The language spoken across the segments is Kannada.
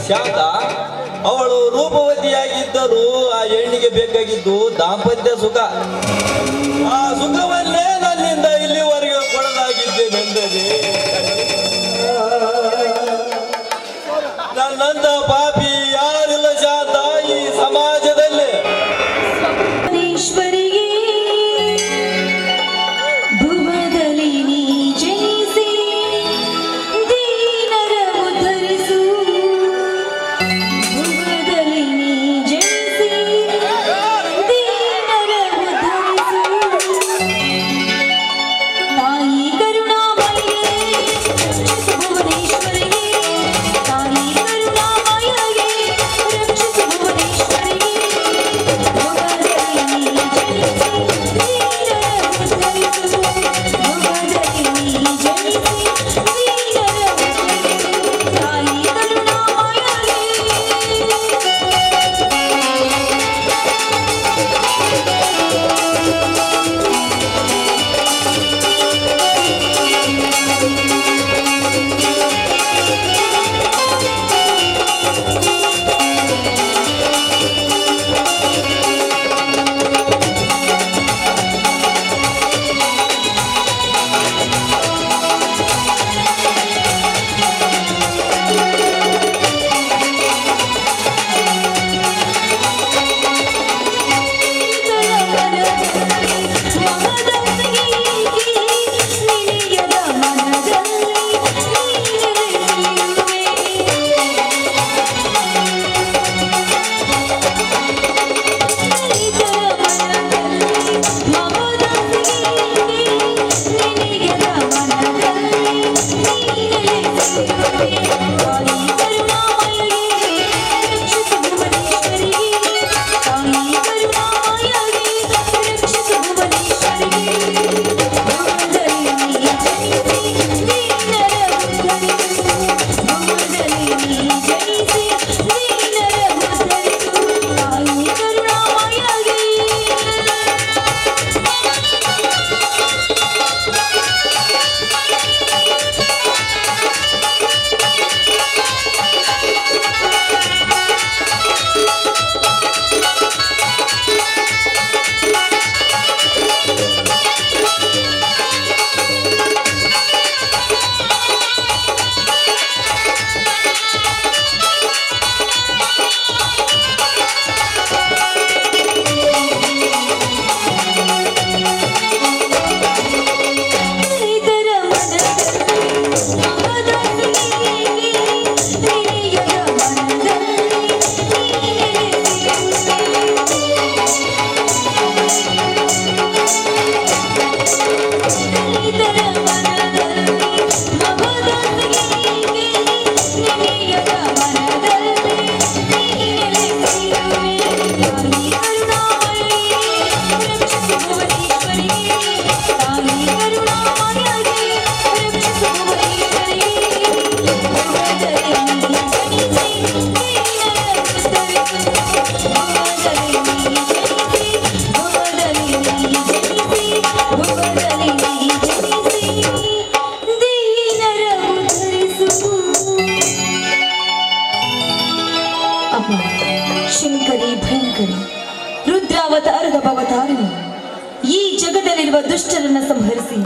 ಶಾಂತ ಅವಳು ರೂಪವತಿಯಾಗಿದ್ದರೂ ಆ ಹೆಣ್ಣಿಗೆ ಬೇಕಾಗಿದ್ದು ದಾಂಪತ್ಯ ಸುಖ. ಆ ಸುಖವನ್ನೇ ನನ್ನಿಂದ ಇಲ್ಲಿವರೆಗೆ ಕೊಡಲಾಗಿದ್ದೇನೆಂದರೆ ನನ್ನಂತ ಪಾಪಿ ಯಾರಿಲ್ಲ ಶಾಂತ ಈ ಸಮಾಜದಲ್ಲಿ. ಶಂಕರಿ ಭಯಂಕರಿ ರುದ್ರಾವತಾರದ ಭವತಾರಿಣಿ ಈ ಜಗದಲ್ಲಿರುವ ದುಷ್ಟರನ್ನ ಸಂಹರಿಸಿ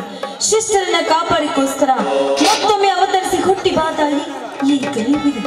ಶಿಷ್ಟರನ್ನ ಕಾಪಾಡಿಕೋಸ್ಕರ ಮತ್ತೊಮ್ಮೆ ಅವತರಿಸಿ ಹುಟ್ಟಿ ಬಾತಾಳಿ ಈ ಕಲಿಯುವಿದೆ.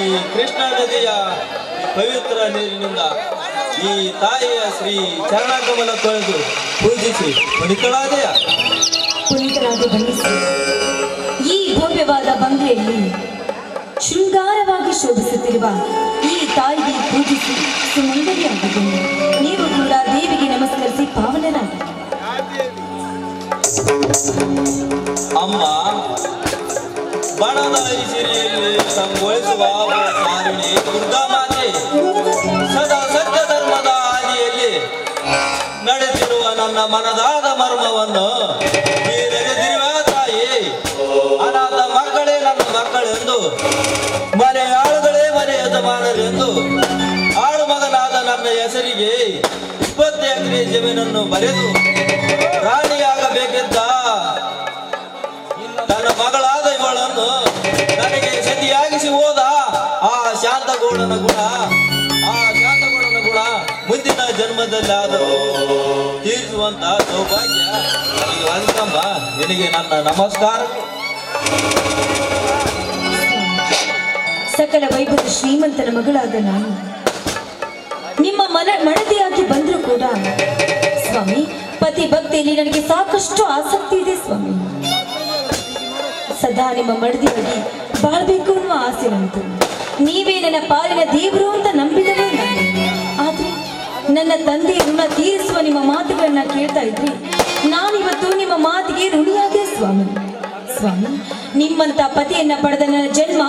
ಈ ಕೃಷ್ಣ ನದಿಯ ಪವಿತ್ರ ನೀರಿನಿಂದ ಈ ತಾಯಿಯ ಶ್ರೀ ಚರಣಕಮಲ ತೊಳೆದು ಪೂಜಿಸಿ ಪುನೀತಳಾದೆಯ. ಪುನೀತರಾದ ಬನ್ನಿಸಿ ಈ ಭವ್ಯವಾದ ಬಂಗಲೆಯಲ್ಲಿ ಶೃಂಗಾರವಾಗಿ ಶೋಭಿಸುತ್ತಿರುವ ಈ ತಾಯಿಗೆ ಪೂಜಿಸಿ ಸುಮಂಗಲಿಯಾಗಿದ್ದೇನೆ. ನೀವು ಕೂಡ ದೇವಿಗೆ ನಮಸ್ಕರಿಸಿ ಪಾವನರಾಗಿ. ಅಮ್ಮ ಬಣದ ಸಿರಿಯಲ್ಲಿ ಸಂಗೊಳಿಸುವ ಕಾರಿಣಿ ದುರ್ಗಾ ಮಾತೆ ಸದಾ ಸತ್ಯ ಧರ್ಮದ ಹಾದಿಯಲ್ಲಿ ನಡೆದಿರುವ ನನ್ನ ಮನದಾದ ಮರ್ಮವನ್ನು ನೀರೆರೆದಿರುವ ತಾಯಿ ಅನಾಥ ಮಕ್ಕಳೇ ನನ್ನ ಮಕ್ಕಳೆಂದು ಮನೆ ಆಳುಗಳೇ ಮನೆ ಯಜಮಾನರೆಂದು ಆಳು ಮಗನಾದ ನನ್ನ ಹೆಸರಿಗೆ 20 ಎಕರೆ ಜಮೀನನ್ನು ಬರೆದು ರಾಣಿಯಾಗಬೇಕಿದ್ದ ನನ್ನ ಮಗಳಾದ ಇವಳನ್ನು ನನಗೆ ಸತಿಯಾಗಿಸಿ ಹೋದ ಆ ಶಾಂತಗೌಡನ ಗುಣ ಮುಂದಿನ ಜನ್ಮದಲ್ಲಾದರೂ ತೀರಿಸುವಂತ ಸೌಭಾಗ್ಯ ನನಗೆ ಒದಗಮ್ಮ. ನಿನಗೆ ನನ್ನ ನಮಸ್ಕಾರ. ಸಕಲ ವೈಭವ ಶ್ರೀಮಂತನ ಮಗಳಾದ ನಾನು ನಿಮ್ಮ ಮಡದಿಯಾಗಿ ಬಂದರೂ ಕೂಡ ಸ್ವಾಮಿ, ಪತಿ ಭಕ್ತಿಯಲ್ಲಿ ನನಗೆ ಸಾಕಷ್ಟು ಆಸಕ್ತಿ ಇದೆ ಸ್ವಾಮಿ. ಸದಾ ನಿಮ್ಮ ಮಡದಿಯಾಗಿ ಬಾಳ್ಬೇಕು ಅನ್ನುವ ಆಸೆ ನಂತು. ನೀವೇ ನನ್ನ ಪಾಲಿನ ದೇವರು ಅಂತ ನಂಬಿದವೇ ನಾನು. ಆದ್ರೆ ನನ್ನ ತಂದೆಯ ಋಣ ತೀರಿಸುವ ನಿಮ್ಮ ಮಾತುಗಳನ್ನ ಕೇಳ್ತಾ ಇದ್ರಿ, ನಾನಿವತ್ತು ನಿಮ್ಮ ಮಾತಿಗೆ ಋಣಿಯಾದೆ ಸ್ವಾಮಿ. ಸ್ವಾಮಿ, ನಿಮ್ಮಂತ ಪತಿಯನ್ನ ಪಡೆದ ನನ್ನ ಜನ್ಮ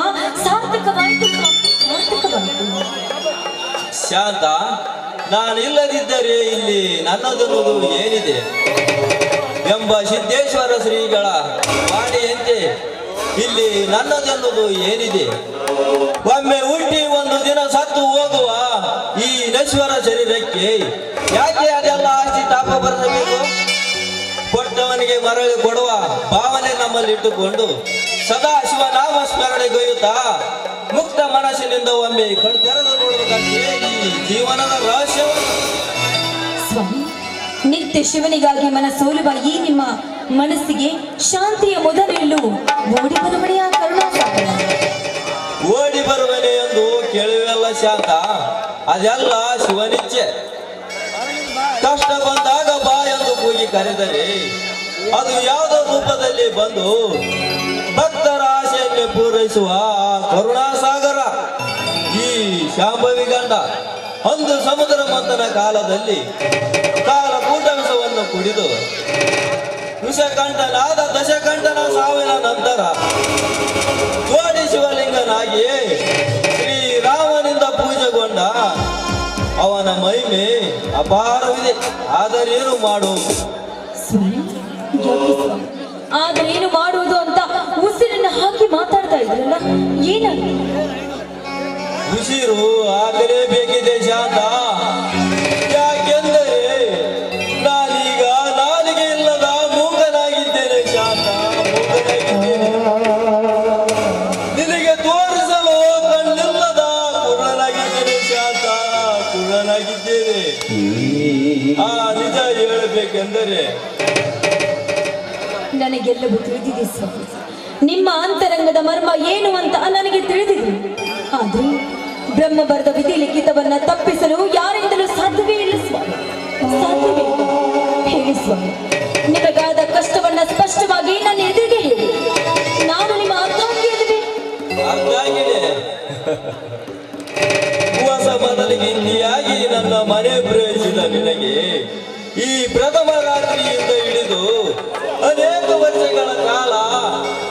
ಸಾರ್ಥಕವಾಯಿತು ಸ್ವಾಮಿ, ಸಾರ್ಥಕವಾಯಿತು. ಶಾಂತ, ನಾನಿಲ್ಲದಿದ್ದರೆ ಇಲ್ಲಿ ನನ್ನದೆನ್ನುವುದು ಏನಿದೆ ಎಂಬ ಸಿದ್ದೇಶ್ವರ ಶ್ರೀಗಳ ವಾಣಿಯಂತೆ ಇಲ್ಲಿ ನನ್ನದೆನ್ನುವುದು ಏನಿದೆ? ಒಮ್ಮೆ ಹುಟ್ಟಿ ಒಂದು ದಿನ ಸತ್ತು ಹೋಗುವ ಈ ನಶ್ವರ ಶರೀರಕ್ಕೆ ಯಾಕೆ ಅದೆಲ್ಲ ಆಸ್ತಿ ತಾಪ ಬರಬೇಕು? ಕೊಟ್ಟವನಿಗೆ ಮರಳಿ ಕೊಡುವ ಭಾವನೆ ನಮ್ಮಲ್ಲಿಟ್ಟುಕೊಂಡು ಸದಾ ಶಿವನಾಮ ಸ್ಮರಣೆಗೈಯುತ್ತಾ ಮುಕ್ತ ಮನಸ್ಸಿನಿಂದ ಒಮ್ಮೆ ಕಣ್ತೆರೆದು ನೋಡಬೇಕಾಗಿದೆ ಈ ಜೀವನದ ರಹಸ್ಯವನ್ನು. ಸ್ವಾಮಿ, ನಿತ್ಯ ಶಿವನಿಗಾಗಿ ಮನಸೋಲುವ ಈ ನಿಮ್ಮ ಮನಸ್ಸಿಗೆ ಶಾಂತಿಯ ಮೊದಲೆಲ್ಲೂ ಓಡಿ ಬರುವನೆಯ ಕರುಣಾಸಾಗರ. ಓಡಿ ಬರುವನೆ ಎಂದು ಕೇಳುವೆಲ್ಲ ಶಾಂತ, ಅದೆಲ್ಲ ಶಿವನಿಚ್ಛೆ. ಕಷ್ಟ ಬಂದಾಗ ಬಾ ಎಂದು ಕೂಗಿ ಕರೆದರೆ ಅದು ಯಾವುದೋ ರೂಪದಲ್ಲಿ ಬಂದು ಭಕ್ತರ ಆಸೆಯಲ್ಲಿ ಪೂರೈಸುವ ಕರುಣಾಸಾಗರ ಈ ಶಾಂಭವಿ ಗಂಡ. ಒಂದು ಸಮುದ್ರ ಮಂಥನ ಕಾಲದಲ್ಲಿ ಕಾಲಕೂಟ ವಿಷವನ್ನು ಕುಡಿದು ವಿಷಕಂಠನಾದ ದಶಕಂಠನ ಸಾವಿನ ನಂತರ ಜೋಡಿ ಶಿವಲಿಂಗನಾಗಿ ಶ್ರೀರಾಮನಿಂದ ಪೂಜೆಗೊಂಡ ಅವನ ಮಹಿಮೆ ಅಪಾರವಿದೆ. ಆದರೇನು ಮಾಡುವುದು? ಆದರೇನು ಮಾಡುವುದು ಅಂತ ಉಸಿರನ್ನ ಹಾಕಿ ಮಾತಾಡ್ತಾ ಇದ್ರಲ್ಲ, ಏನಾಗಿ? ಉಸಿರು ಆಗಲೇಬೇಕಿದೆ ಶಾಂತ. ಯಾಕೆಂದರೆ ನಾನೀಗ ನಾಲಿಗೆ ಇಲ್ಲದ ಮೂಕನಾಗಿದ್ದೇನೆ ಶಾಂತ, ಮೂಕನಾಗಿದ್ದೇನೆ. ನಿನಗೆ ತೋರಿಸಲು ಕಣ್ಣಿಲ್ಲದ ಕುರುಡನಾಗಿದ್ದೇನೆ ಶಾಂತ, ಕುರುಡನಾಗಿದ್ದೇನೆ. ಆ ನಿಜ ಹೇಳಬೇಕೆಂದರೆ ನನಗೆಲ್ಲವೂ ತಿಳಿದಿದೆ ಸ್ವಾಮಿ. ನಿಮ್ಮ ಅಂತರಂಗದ ಮರ್ಮ ಏನು ಅಂತ ನನಗೆ ತಿಳಿದಿದೆ. ಆದ್ರೆ ಬ್ರಹ್ಮ ಬರೆದ ವಿಧಿ ಲಿಖಿತವನ್ನ ತಪ್ಪಿಸಲು ಯಾರಿಂದಲೂ ಸಾಧ್ಯವೇ ಇಲ್ಲ ಸ್ವಾಮಿ, ಸಾಧ್ಯವೇ ಇಲ್ಲ. ಹೇಳಿ ಸ್ವಾಮಿ, ನಿಮಗಾದ ಕಷ್ಟವನ್ನ ಸ್ಪಷ್ಟವಾಗಿ ನನ್ನ ಎದುರಿಗೆ ಹೇಳಿ. ನಾನು ನಿಮ್ಮ ಅರ್ಥಾಂಗಿಯಲ್ಲಿವೆ. ಅರ್ಥಾಗಿದೆ. ಹೊಸ ಮೊದಲಿಗಿಂದಿಯಾಗಿ ನನ್ನ ಮನೆ ಪ್ರವೇಶಿಸಿದ ನಿನಗೆ ಈ ಪ್ರಥಮ ರಾತ್ರಿಯಿಂದ ಹಿಡಿದು ಅನೇಕ ವರ್ಷಗಳ ಕಾಲ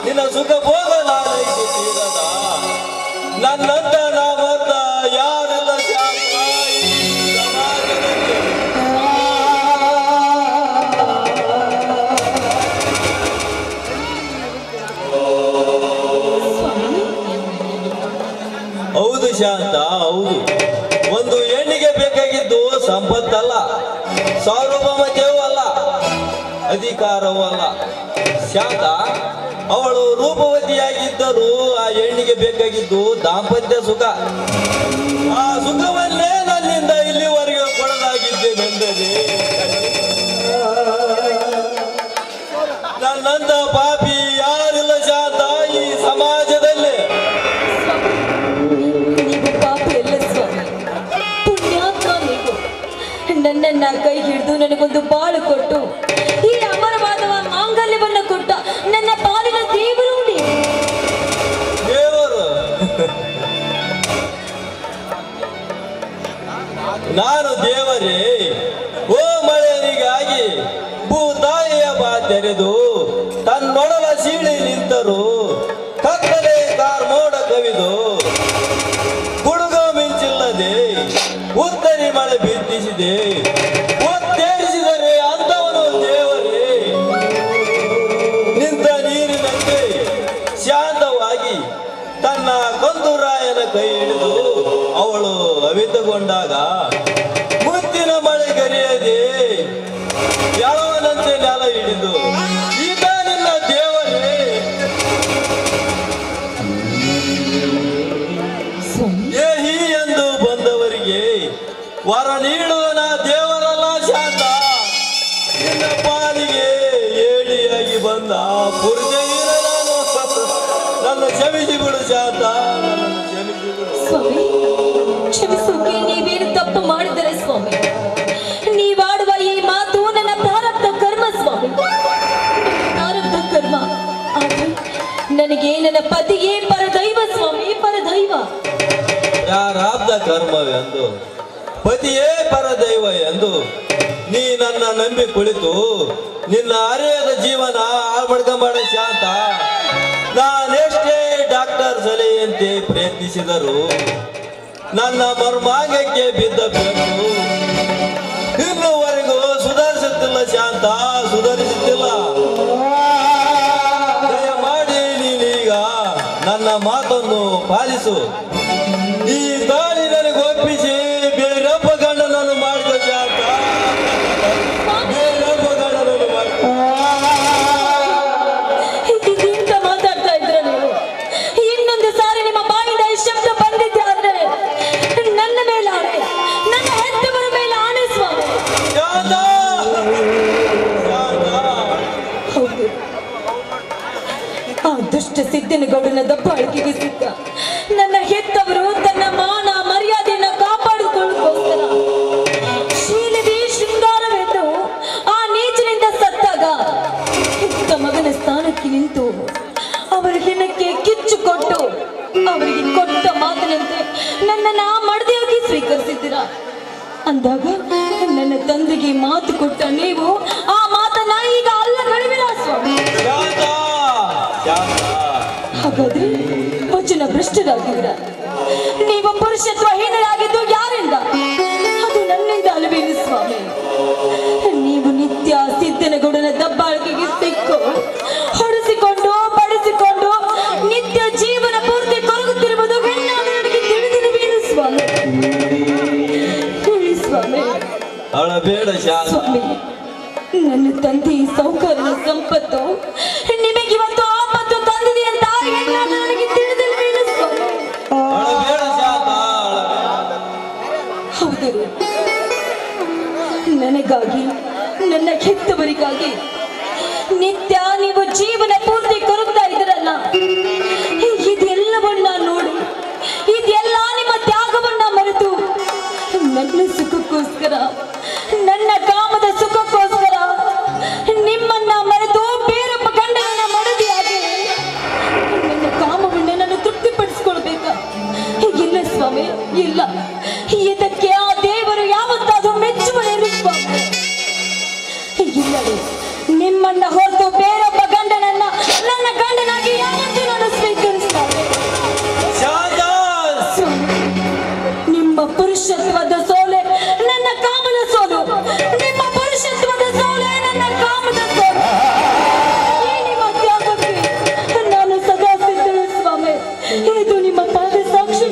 ನಿನ್ನ ಸುಖ ಭೋಗ ನಾನೈಕೆ ತೀರದ ನನ್ನಂತ ನಾವಂತ ಯಾರೆಲ್ಲ ಶಾಸ್ತ್ರ ಈ ಸಮಾಜದಲ್ಲಿ. ಹೌದು ಶಾಂತ, ಹೌದು. ಒಂದು ಹೆಣ್ಣಿಗೆ ಬೇಕಾಗಿದ್ದು ಸಂಪತ್ತಲ್ಲ, ಸಾರ್ವಭೌಮತೆಯೂ ಅಲ್ಲ, ಅಧಿಕಾರವೂ ಅಲ್ಲ ಶಾಂತ. ಅವಳು ರೂಪವತಿಯಾಗಿದ್ದರೂ ಆ ಹೆಣ್ಣಿಗೆ ಬೇಕಾಗಿದ್ದು ದಾಂಪತ್ಯ ಸುಖ. ಆ ಸುಖವನ್ನೇ ನನ್ನಿಂದ ಇಲ್ಲಿವರೆಗೆ ಕೊಡಲಾಗಿದ್ದೇನೆಂದರೆ ನನ್ನಂತ ಪಾಪಿ ಯಾರಿಲ್ಲ ಶಾಂತ ಈ ಸಮಾಜದಲ್ಲಿ. ನೀವು ಪಾಪಿ ಎಲ್ಲ ಸ್ವಾಮಿ, ಪುಣ್ಯಾತ್ಮ ನೀವು. ನನ್ನನ್ನ ಕೈ ಹಿಡಿದು ನನಗೊಂದು ಬಾಳು ಕೊಟ್ಟು ಈ ಅಮರವಾದ ಮಾಂಗಲ್ಯವನ್ನು ಕೊಟ್ಟ ನನ್ನ ಪಾಲಿನ ದೇವರು ನೀವು. ದೇವರು ನಾನು ದೇವರೇ. ಓ ಮಳೆಯರಿಗಾಗಿ ಭೂತಾಯಿಯ ಬಾ ತೆರೆದು ತನ್ನೊಡಲ ಸೀಳಿ ನಿಂತರು ಕತ್ತಲೆ ಕಾರ್ಮೋಡ ಕವಿದು ಗುಡುಗ ಮಿಂಚಿಲ್ಲದೆ ಉತ್ತರಿ ಮಳೆ ಬಿದ್ದಿಸಿದೆ ಒತ್ತೇರಿಸಿದರೆ ಅಂತವನು ದೇವರೇ ನಿಂತ ನೀರಿನಂತೆ ಶಾಂತವಾಗಿ ತನ್ನ ಕಂದುರಾಯನ ಕೈ ಹಿಡಿದು ಅವಳು ಅವಿತುಕೊಂಡಾಗ ಮುತ್ತಿನ ಮಳೆ ಗರಿಯದೆ ಎಳವನಂತೆ ನೆಲ ಹಿಡಿದು ಈತ ನಿನ್ನ ದೇವರೇ ಏಹಿ ಎಂದು ಬಂದವರಿಗೆ ವರ ನೀಡುವನ ದೇವರಲ್ಲ ಶಾಂತ ನಿನ್ನ ಪಾಲಿಗೆ ಏಳಿಯಾಗಿ ಬಂದ ಪುರುಷ ನನ್ನ ಕ್ಷಮಿಸಿ ಬಿಡು ಶಾಂತ ನನ್ನ ಕ್ಷಮಿಸಿ ಬಿಡು. ಸ್ವಾಮಿ ಕ್ಷಮಿಸೋಕೆ ನೀವೇನು ತಪ್ಪು ಮಾಡಿದರೆ ಸ್ವಾಮಿ ನೀವಾಡುವ ಈ ಮಾತು ನನ್ನ ಪ್ರಾರಬ್ಧ ಕರ್ಮ ಸ್ವಾಮಿ ಪ್ರಾರಬ್ಧ ಕರ್ಮ ಆದ್ರೆ ನನಗೆ ನನ್ನ ಪತಿಯೇ ಪರದೈವ ಸ್ವಾಮಿ ಪರದೈವ ಪ್ರಾರಬ್ಧ ಕರ್ಮವೆಂದು ಪತಿಯೇ ಪರದೈವ ಎಂದು ನೀ ನನ್ನ ನಂಬಿ ಕುಳಿತು ನಿನ್ನ ಅರೆಯದ ಜೀವನ ಮಾಡ್ಕೊಂಬಾಡ ಶಾಂತ ನಾನೆಷ್ಟೇ ಡಾಕ್ಟರ್ ಸಲಹೆಯಂತೆ ಪ್ರಯತ್ನಿಸಿದರು ನನ್ನ ಮರ್ಮಾಂಗಕ್ಕೆ ಬಿದ್ದ ಬೆನ್ನು ಇನ್ನುವರೆಗೂ ಸುಧಾರಿಸುತ್ತಿಲ್ಲ ಶಾಂತ ಸುಧಾರಿಸುತ್ತಿಲ್ಲ ದಯಮಾಡಿ ನೀನೀಗ ನನ್ನ ಮಾತನ್ನು ಪಾಲಿಸು ಈ ದಾಳಿ ನನಗೆ ಒಪ್ಪಿಸಿ ಬೇರೊಬ್ಬ ಗಂಡನನ್ನು ಮಾಡ್ಕೋ ಶಾಂತ ಬೇರೊಬ್ಬ ಗಂಡನನ್ನು ಮಾಡ್ಕೋ. ಇಂತ ಮಾತಾಡ್ತಾ ಇದ್ರ ನೀವು ಇನ್ನೊಂದು ಸಾರಿ ನಿಮ್ಮ ಬಾಯಿಂದ ಈ ಶಬ್ದ ಬಂದಿದ್ದೆ ಆದ್ರೆ ನನ್ನ ಮೇಲೆ ಆಣೆ ನನ್ನ ಹೆತ್ತವರ ಮೇಲೆ ಆಣೆ ಸ್ವಾಮಿ ಶಾಂತ ಶಾಂತ ಹೌದು ಆ ದುಷ್ಟ ಸಿದ್ದನಗೌಡನ ದಬ್ಬಾಳಿಕೆಗೆ ಸಿದ್ಧ ನನ್ನ ಹೆತ್ತವರು ತನ್ನ ಮಾನ ಮರ್ಯಾದೆಯನ್ನ ಕಾಪಾಡಿಕೊಳ್ಳೋಕೋಸ್ಕರ ಶೀಲದಿ ಶೃಂಗಾರವೆಂದು ಆ ನೀಚನಿಂದ ಸತ್ತಾಗ ಹೆತ್ತ ಮಗನ ಸ್ಥಾನಕ್ಕೆ ನಿಂತು ಅವರ ಹೆಣಕ್ಕೆ ಕಿಚ್ಚು ಕೊಟ್ಟು ಅವರಿಗೆ ಕೊಟ್ಟ ಮಾತಿನಂತೆ ನನ್ನನ್ನ ಮಡದಿಯಾಗಿ ಸ್ವೀಕರಿಸಿದ್ದೀರಾ ಅಂದಾಗ ನನ್ನ ತಂದೆಗೆ ಮಾತು ಕೊಟ್ಟ ನೀವು ಆ ಮಾತನ್ನ ಈಗ ಅಲ್ಲಗಳೆವಿಲ್ಲ ಸ್ವಾಮಿ ಶಾಂತ ಶಾಂತ ಹಾಗಾದ್ರೆ ವಚನ ಭ್ರಷ್ಟರಾಗಿದ್ದೀರ ನೀವು ಪುರುಷತ್ವ ಹೀನರಾಗಿದ್ದು ಯಾರಿಂದ ಅದು ನನ್ನಿಂದ ಅಲ್ಲವೇನು ಸ್ವಾಮಿ ನೀವು ನಿತ್ಯ ಸಿದ್ದನಗೌಡನ ದಬ್ಬಾಳಿಕೆಗೆ ಸಿಕ್ಕು ಹೊಡೆಸಿಕೊಂಡು ಬಡಿಸಿಕೊಂಡು ನಿತ್ಯ ಜೀವನ ಪೂರ್ತಿ ಕೊರಗುತ್ತಿರುವುದು ಹೆಣ್ಣಾದ ನನಗೆ ತಿಳಿದಿರುವೇನು ಸ್ವಾಮಿ ಹೇಳಿ ಸ್ವಾಮಿ ಅಳಬೇಡ ಶಾಂತ ಸ್ವಾಮಿ ನನ್ನ ತಂದೆ ಸೌಕರ್ಯದ ಸಂಪತ್ತು ನಿಮಗೆ ಇವತ್ತು ಆಪತ್ತು ತಂದಿದೆ ಅಂತ ಹೆಣ್ಣಾದ ನನಗೆ ತಿಳಿದಿರುವೇನು ಸ್ವಾಮಿ ಅಳಬೇಡ ಶಾಂತ ಹೌದು ನನಗಾಗಿ ನನ್ನ ಹೆತ್ತವರಿಗಾಗಿ ನಿತ್ಯ ನೀವು ಜೀವನ ಪೂರ್ತಿ ಕೊರಗ್ತಾ ಇದ್ದೀರಲ್ಲ ಇದೆಲ್ಲವನ್ನ ನೋಡಿ ಇದೆಲ್ಲ ನಿಮ್ಮ ತ್ಯಾಗವನ್ನ ಮರೆತು ನನ್ನ ಸುಖಕ್ಕೋಸ್ಕರ ನನ್ನ ಕಾಮದ ಸುಖಕ್ಕೋಸ್ಕರ ನಿಮ್ಮನ್ನ ಮರೆತು ಬೇರೊಬ್ಬ ಗಂಡನನ್ನ ಮಡದಿಯಾಗಿ ನನ್ನ ಕಾಮವನ್ನ ನಾನು ತೃಪ್ತಿಪಡಿಸ್ಕೊಳ್ಬೇಕಾ ಇಲ್ಲ ಸ್ವಾಮಿ ಇಲ್ಲ ಇದಕ್ಕೆ ಆ ದೇವರು ಯಾವತ್ತಾದ್ರೂ ಮೆಚ್ಚುವನೇನು ಸ್ವಾಮಿ ಇಲ್ಲವೇ ನಿಮ್ಮನ್ನ ಹೊರತು ಬೇರೊಬ್ಬ ಗಂಡನನ್ನ ನನ್ನ ಗಂಡನಾಗಿ ಯಾವತ್ತೂ ನಾನು ಸ್ವೀಕರಿಸ್ತಾರೆ ಶಾಂತ ಸ್ವಾಮಿ, ನಿಮ್ಮ ಪುರುಷತ್ವದ ಸೋಲೆ ನನ್ನ ಕಾಮದ ಸೋಲು ನಿಮ್ಮ ಪುರುಷತ್ವದ ಸೋಲೆ ನನ್ನ ಕಾಮದ ಸೋಲು ಈ ನಿಮ್ಮ ತ್ಯಾಗಕ್ಕೆ ನಾನು ಸದಾ ಸಿದ್ಧಳು ಸ್ವಾಮಿ ಇದು ನಿಮ್ಮ ಪಾದ ಸಾಕ್ಷಿ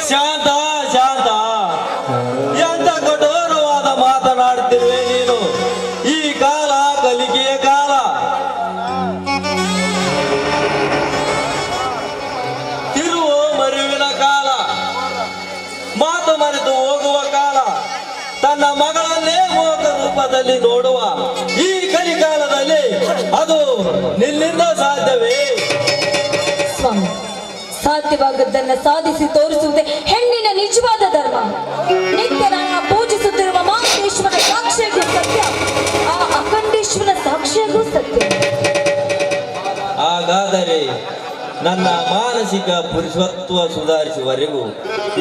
ಶಾಂತ ಶಾಂತ ಎಂತ ಕಠೋರವಾದ ಮಾತನಾಡುತ್ತಿರುವೆ ನೀನು ಈ ಕಾಲ ಕಲಿಕೆಯ ಕಾಲ ತಿರುವ ಮರುವಿನ ಕಾಲ ಮಾತು ಮರೆತು ಹೋಗುವ ಕಾಲ ತನ್ನ ಮಗಳನ್ನೇ ಮೋಕ ರೂಪದಲ್ಲಿ ನೋಡುವ ಈ ಕಲಿಕಾಲದಲ್ಲಿ ಅದು ನಿನ್ನಿಂದ ಸಾಧ್ಯವೇ ಸ್ವಾಮಿ ಸಾಧ್ಯವಾಗದ್ದನ್ನ ಸಾಧಿಸಿ ತೋರಿಸುವುದೇ ಹೆಣ್ಣಿನ ನಿಜವಾದ ಧರ್ಮ ನಿತ್ಯ ನಾನು ಪೂಜಿಸುತ್ತಿರುವ ಮಹಾಂತೇಶ್ವರ ಸಾಕ್ಷಿಯಾಗೂ ಸತ್ಯ ಆ ಅಖಂಡೇಶ್ವರ ಸಾಕ್ಷಿಯಾಗೂ ಸತ್ಯ ಹಾಗಾದರೆ ನನ್ನ ಮಾನಸಿಕ ಪುರುಷತ್ವ ಸುಧಾರಿಸುವವರೆಗೂ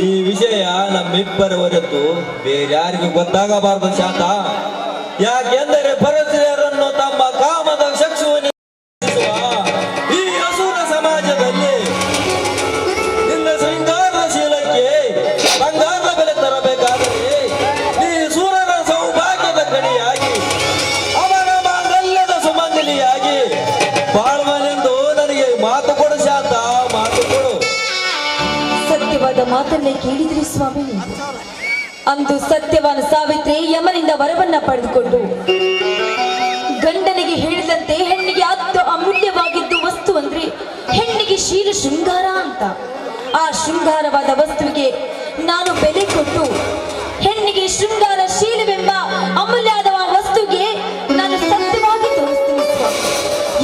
ಈ ವಿಷಯ ನಮ್ಮಿಬ್ಬರ ಹೊರತು ಬೇರೆ ಯಾರಿಗೂ ಗೊತ್ತಾಗಬಾರದು ಶಾಂತ ಯಾಕೆಂದರೆ ಪರಸ್ತ್ರೀಯರನ್ನು ತಮ್ಮ ಕಾಮದ ಚಕ್ಷುವನ್ನು ಈ ಅಸುರ ಸಮಾಜದಲ್ಲಿ ನಿನ್ನ ಶೃಂಗಾರದ ಶೀಲಕ್ಕೆ ಬಂಗಾರದ ಬೆಲೆ ತರಬೇಕಾದರೆ ಈ ಸೂರನ ಸೌಭಾಗ್ಯದ ಕಣಿಯಾಗಿ ಅವನ ಮಾಂಗಲ್ಯದ ಸುಮಂಗಲಿಯಾಗಿ ಬಾಳ್ವನೆಂದು ನನಗೆ ಮಾತು ಕೊಡು ಶಾಂತ, ಮಾತು ಕೊಡು. ಸತ್ಯವಾದ ಮಾತನ್ನೇ ಕೇಳಿದ್ರಿ ಸ್ವಾಮಿ. ಅಂದು ಸತ್ಯವಾದ ಸಾವಿತ್ರಿ ಯಮನಿಂದ ವರವನ್ನ ಪಡೆದುಕೊಂಡು ಗಂಡನಿಗೆ ಹೇಳಿದಂತೆ ಹೆಣ್ಣಿಗೆ ಅತ್ತು ಅಮೂಲ್ಯವಾಗಿದ್ದು ವಸ್ತು ಅಂದ್ರೆ ಹೆಣ್ಣಿಗೆ ಶೀಲ ಶೃಂಗಾರ ಅಂತ. ಆ ಶೃಂಗಾರವಾದ ವಸ್ತುವಿಗೆ ನಾನು ಬೆಲೆ ಕೊಟ್ಟು ಹೆಣ್ಣಿಗೆ ಶೃಂಗಾರ ಶೀಲವೆಂಬ ಅಮೂಲ್ಯವಾದ ವಸ್ತುಗೆ ನಾನು ಸತ್ಯವಾಗಿ ತೋರಿಸ್ತೀನಿ ಸ್ವಾಮಿ.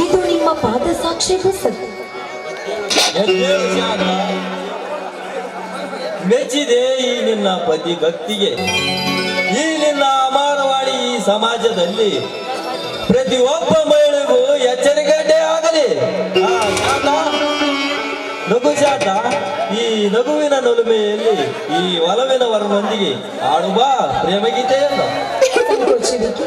ಇದು ನಿಮ್ಮ ಪಾದ ಸಾಕ್ಷಿಗೂ ಸತ್ಯ. ಎದ್ದೇಳು ಶಾಂತ. ಮೆಚ್ಚಿದೆ ಈ ನಿನ್ನ ಪತಿ ಭಕ್ತಿಗೆ. ಈ ನಿನ್ನ ಅಮಾನವಾಣಿ ಈ ಸಮಾಜದಲ್ಲಿ ಪ್ರತಿಯೊಬ್ಬ ಮಹಿಳೆಗೂ ಎಚ್ಚರಿಕೆ ಆಗಲಿ. ಶಾಂತ, ನಗು ಶಾಂತ. ಈ ನಗುವಿನ ನೊಲುಮೆಯಲ್ಲಿ ಈ ಒಲವಿನವರನೊಂದಿಗೆ ಆಡುವ ಪ್ರೇಮಗೀತೆಯಲ್ಲ. ಸಂಕೋಚವಿಕೆ.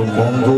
ಇನ್ನೊಂದು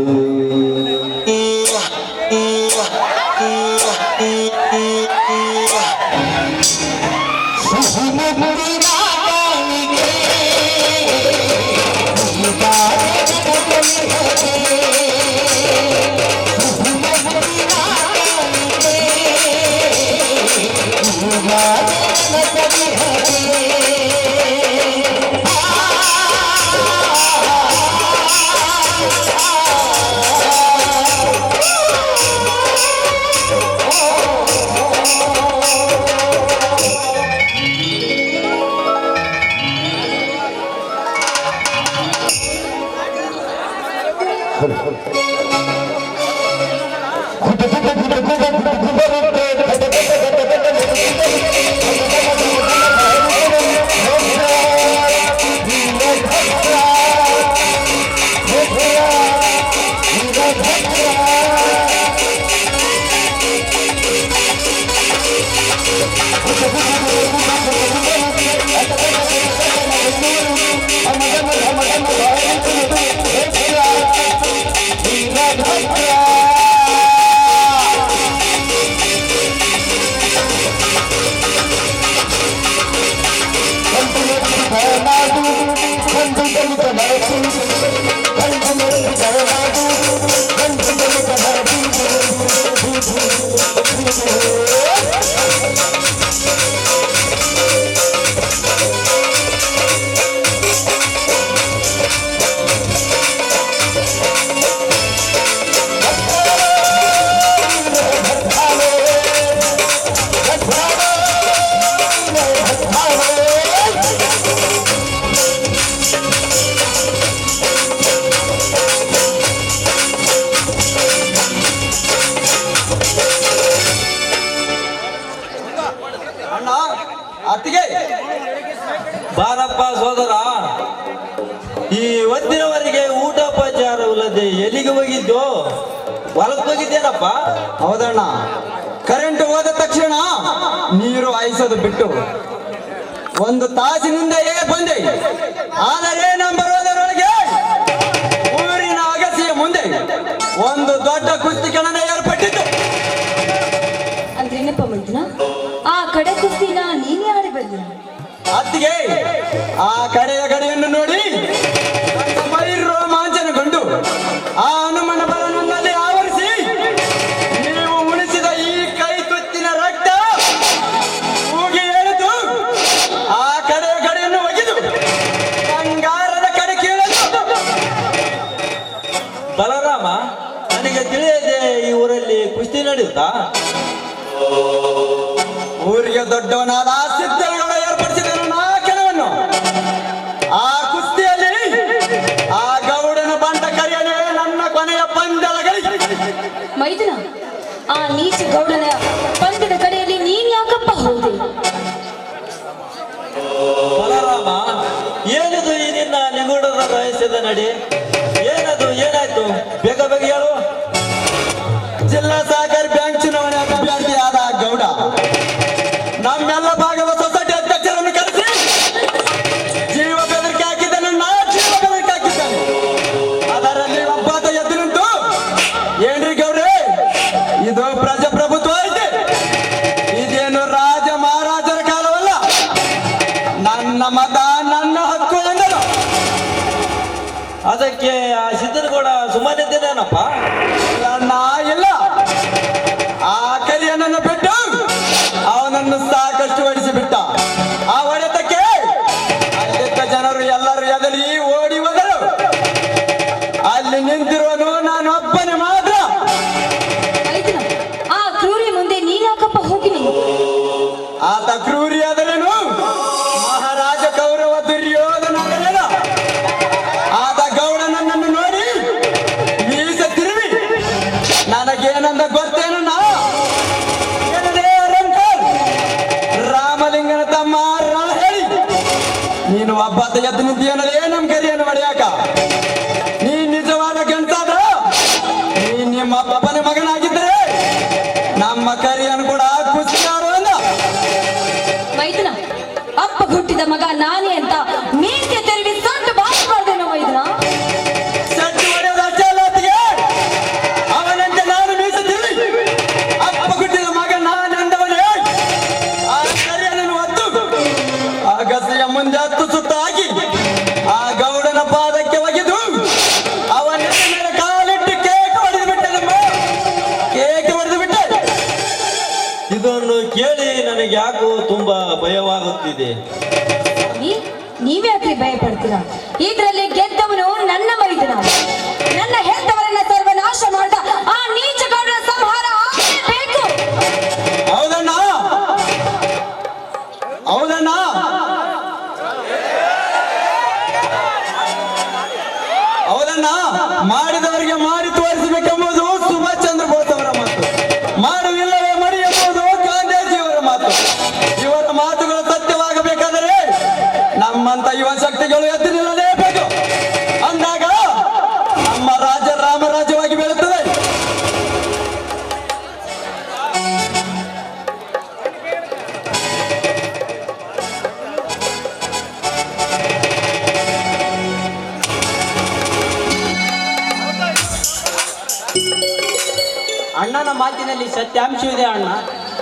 ಅಣ್ಣ ಅತ್ತಿಗೆ ಬಾರಪ್ಪ ಸೋದರ. ಈ ಹೊತ್ತಿನವರೆಗೆ ಊಟೋಪಚಾರವಿಲ್ಲದೆ ಎಲ್ಲಿಗೆ ಹೋಗಿದ್ದು? ಹೊಲಕ್ಕೆ ಹೋಗಿದ್ದೇನಪ್ಪ? ಹೌದಣ್ಣ, ಕರೆಂಟ್ ಹೋದ ತಕ್ಷಣ ನೀರು ಹಾಯಿಸೋದು ಬಿಟ್ಟು ಒಂದು ತಾಸಿನಿಂದಲೇ ಬಂದೆ. ಆದರೆ ನಮ್ಮ ಬರೋದರೊಳಗೆ ಊರಿನ ಅಗಸಿಯ ಮುಂದೆ ಒಂದು ದೊಡ್ಡ ಕುಸ್ತಿ ಕಣನ ಏರ್ಪಟ್ಟಿತ್ತು. ಅಂದ್ರೇನಪ್ಪ ಮೈದುನ, ಆ ಕಡೆ ಕುಸ್ತಿನ ನೀನೇ ಆಡಿ ಬಂದಿ? ಅತ್ತಿಗೆ ಆ ಕಡೆಯ ಕಡೆಯನ್ನು ನೋಡಿ ನನ್ನ ಮೈ ರೋಮಾಂಚನಗೊಂಡು ಆ ಹನುಮನ ಬಲನಲ್ಲಿ ಆವರಿಸಿ ನೀವು ಉಳಿಸಿದ ಈ ಕೈ ತುತ್ತಿನ ರಕ್ತ ಹೋಗಿ ಹೇಳಿತು. ಆ ಕಡೆಯ ಕಡೆಯನ್ನು ಒಗೆದು ಬಂಗಾರದ ಕಡೆ ಕೇಳಲು. ಬಲರಾಮ, ನನಗೆ ತಿಳಿಯದೆ ಈ ಊರಲ್ಲಿ ಕುಸ್ತಿ ನಡೆಯುತ್ತಾ? ಊರಿಗೆ ದೊಡ್ಡವನಾದ ಸಿದ್ಧಗಳು ಏರ್ಪಡಿಸಿದನು ನಾ ಕೆಲವನ್ನು. ಆ ಕುಸ್ತಿಯಲ್ಲಿ ಆ ಗೌಡನ ಬಂಟ ಕರಿಯನೇ ನನ್ನ ಕೊನೆಯ ಪಂದ್ಯದಲ್ಲಿ. ಮೈದುನ, ಆ ನೀಚ ಗೌಡನ ಪಂದ್ಯದ ಕಡೆಯಲ್ಲಿ ನೀನ್ ಯಾಕಪ್ಪ ಹೋದೆ? ಬಲರಾಮ, ಏನದು ಈ ನಿನ್ನ ನಿಗೂಢದ ರಹಸ್ಯದ ನಡೆ? ಏನದು, ಏನಾಯ್ತು? ಬೇಗ ಬೇಗ ಹೇಳು. ಜಿಲ್ಲಾ ಸಹಕಾರಿ ಬ್ಯಾಂಕ್ ಚುನಾವಣೆ ಅಭ್ಯರ್ಥಿಯಾದ ಗೌಡ ನಮ್ಮೆಲ್ಲ ಭಾಗದ ಸೊಸೈಟಿ ಅಧ್ಯಕ್ಷರನ್ನು ಕರೆಸಿ ಜೀವ ಬೆದರಿಕೆ ಹಾಕಿದ್ದಾನೆ. ನಾ ಜೀವ ಬೆದರಿಕೆ ಹಾಕಿದ್ದಾನೆ. ಅದರಲ್ಲಿ ಒಬ್ಬಾತ ಎದ್ದು ನಿಂತು, ಏನ್ರಿ ಗೌಡ್ರೆ, ಇದು ಪ್ರಜಾಪ್ರಭುತ್ವ ಐತೆ, ಇದೇನು ರಾಜ ಮಹಾರಾಜರ ಕಾಲವಲ್ಲ, ನನ್ನ ಮತ ನನ್ನ ಹಕ್ಕು ಎಂದರು. ಅದಕ್ಕೆ ಆ ಸಿದ್ದನಗೌಡ ಸುಮ್ಮನಿದ್ದೇನೇನಪ್ಪ? ನನ್ನ ಇಲ್ಲ, ಆ ಕರಿಯನನ್ನು ಬಿಟ್ಟು ಅವನನ್ನು ಸಾಕಷ್ಟು ಹೊಡಿಸಿಬಿಟ್ಟ. ಆ ಹೊಡೆತಕ್ಕೆ ಅಲ್ಲಿದ್ದ ಜನರು ಎಲ್ಲರೂ ಎದರಿ ಓಡಿ ಹೋದರು. ಅಲ್ಲಿ ನಿಂತಿರುವನು ನಾನು ಒಬ್ಬನೇ ಮಾತ್ರ. ಮೈದುನ, ಆ ಕ್ರೂರಿ ಮುಂದೆ ನೀನ್ ಯಾಕಪ್ಪ ಹೋಗಿನಿ? ಆತ ಕ್ರೂರಿ ಆದರೇನು, ಮಹಾರಾಜ ಕೌರವ ದುರ್ಯೋಧನಾದರೇನು? ಆತ ಗೌಡನನ್ನು ನೋಡಿ ಮೀಸೆ ತಿರುವಿ ನನಗೇನಂದ ಗೊತ್ತೇನು? ನಾ ಏನದೇ ರಂಕಲ್, ರಾಮಲಿಂಗನ ತಮ್ಮ ರಣ ಹೇಳಿ ನೀನು ಒಬ್ಬಾತ ಎದ್ದು ನಿಂತಿಯನದೇ ನಮ್ ಕರಿಯನ್ನು ಹೊಡೆಯಾಕ. ನೀ ನಿಜವಾದ ಗಂಟ ಆಗುತ್ತಿದೆ. ನೀವ್ಯಾಕ್ರಿ ಭಯ ಪಡ್ತೀರಾ? ಇದರಲ್ಲಿ ಗೆದ್ದವನು ನನ್ನ ಮೈದುನ. ನನ್ನ ಹೆತ್ತವರನ್ನ ಸರ್ವನಾಶ ಮಾಡಿದ ಆ ನೀಚ ಗೌಡನ ಸಂಹಾರ ಆಗಲೇಬೇಕು. ಹೌದಣ್ಣ, ಹೌದಣ್ಣ, ಹೌದಣ್ಣ. ಮಾಡಿದವರಿಗೆ ಮಾಡಿ ತೋರಿಸಬೇಕೆಂಬುದು ಸುಭಾಷ್ ಚಂದ್ರ ಬೋಸ್ ಅವರ ಮಾತು. ಮಾಡುವಿಲ್ಲವೇ ಮರಿ ಎಂಬುದು ಗಾಂಧೀಜಿಯವರ ಮಾತು. ಇವರ ಮಾತುಗಳು ಸತ್ಯವಾಗಬೇಕಾದರೆ ನಮ್ಮಂತ ಯುವ ಶಕ್ತಿಗಳು ಎದ್ದು ನಿಲ್ಲಲೇಬೇಕು. ಅಂದಾಗ ನಮ್ಮ ರಾಜ್ಯ ರಾಮರಾಜ್ಯವಾಗಿ ಬೆಳೆಯುತ್ತದೆ. ಅಣ್ಣನ ಮಾತಿನಲ್ಲಿ ಸತ್ಯಾಂಶವಿದೆ ಅಣ್ಣ.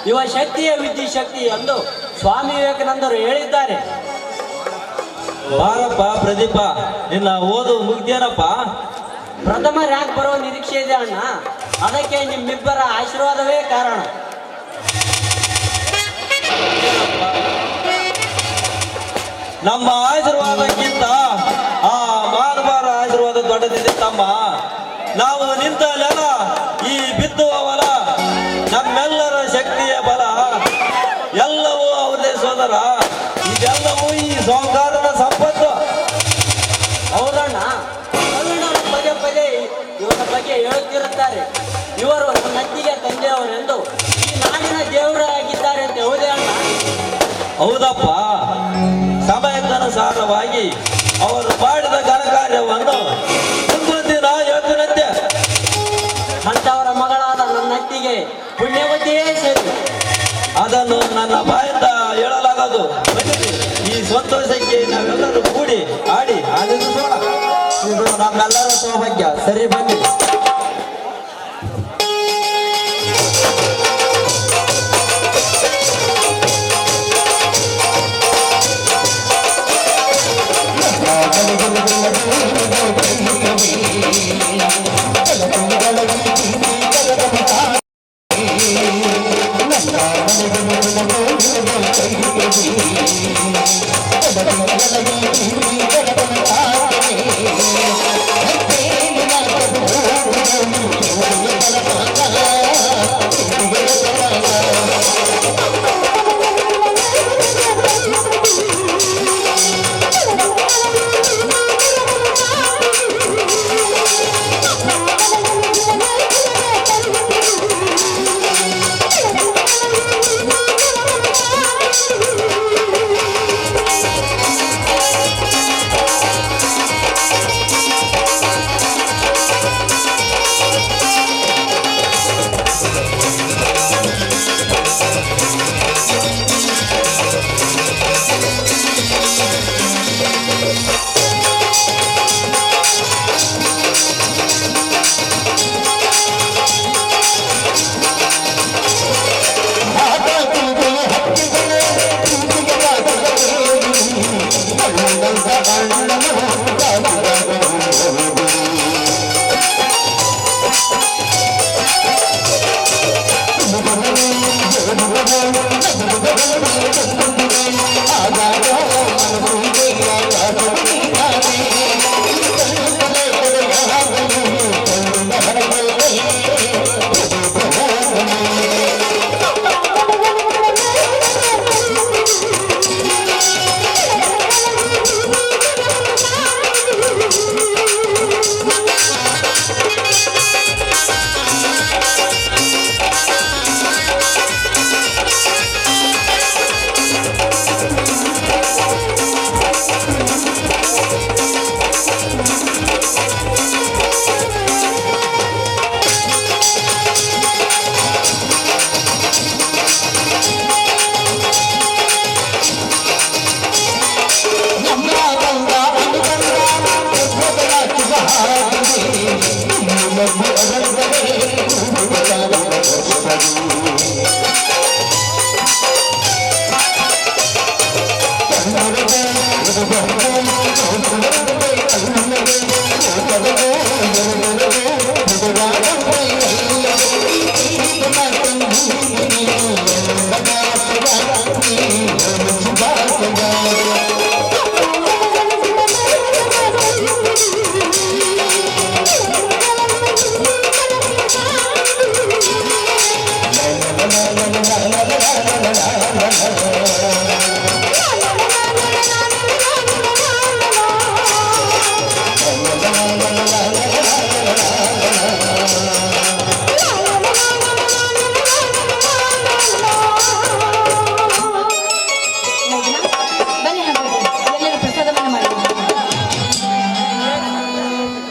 ಯುವ ಶಕ್ತಿಯೇ ವಿದ್ಯುಶಕ್ತಿ ಎಂದು ಸ್ವಾಮಿ ವಿವೇಕಾನಂದರು ಹೇಳಿದ್ದಾರೆ. ಬಾರಪ್ಪ ಪ್ರದೀಪ, ನಿನ್ನ ಓದು ಮುಗ್ದೇನಪ್ಪ? ಪ್ರಥಮ ರ್ಯಾಂಕ್ ಬರುವ ನಿರೀಕ್ಷೆ ಇದೆ ಅಣ್ಣ. ಅದಕ್ಕೆ ನಿಮ್ಮಿಬ್ಬರ ಆಶೀರ್ವಾದವೇ ಕಾರಣ. ನಮ್ಮ ಆಶೀರ್ವಾದಕ್ಕಿಂತ ಆ ಮಾನವರ ಆಶೀರ್ವಾದ ದೊಡ್ಡದಿದೆ ತಮ್ಮ. ನಾವು ನಿಂತಲ್ಲೆಲ್ಲ ಈ ಬಿತ್ತುವ ಹೊಲ ನಮ್ಮೆಲ್ಲರ ಶಕ್ತಿಯ ಬಲ. ಎಲ್ಲವೂ ಅವರದೇ ಸೋದರ, ಇದೆಲ್ಲವೂ ಈ ಸೋಂಕಾರನ ಸಂಪತ್ತು. ಹೌದಣ್ಣ, ತಮಿಳುನಾಡು ಪದೇ ಪದೇ ಇವರ ಬಗ್ಗೆ ಹೇಳುತ್ತಿರುತ್ತಾರೆ. ಇವರು ನತ್ತಿಗೆ ತಂದೆಯವರೆಂದು, ಈ ನಾಡಿನ ದೇವರಾಗಿದ್ದಾರೆ ಅಂತ. ಹೌದೇ ಅಣ್ಣ? ಹೌದಪ್ಪ, ಸಮಯಕ್ಕನುಸಾರವಾಗಿ ಅವರು ಮಾಡಿದ ಘನಕಾರ್ಯವನ್ನು ಮುಂದೊಂದಿನ ಹೇಳ್ತಿನಂತೆ. ಅಂತವರ ಮಗಳಾದ ನನ್ನ ಅತ್ತಿಗೆ ಪುಣ್ಯವತಿಯೇ ಸೇರಿ ಅದನ್ನು ನನ್ನ ಬಾಯಿಂದ ಹೇಳಲಾಗದು. ಬನ್ನಿರಿ, ಈ ಸಂತೋಷಕ್ಕೆ ನಾವೆಲ್ಲರೂ ಕೂಡಿ ಆಡಿ ಆನಂದಿಸೋಣ. ಇದು ನಮ್ಮೆಲ್ಲರ ಸೌಭಾಗ್ಯ. ಸರಿ, ಬನ್ನಿ.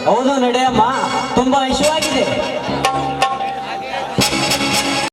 ಹೌದು ನಡೆಯಮ್ಮ, ತುಂಬಾ ಇಷ್ಟವಾಗಿದೆ.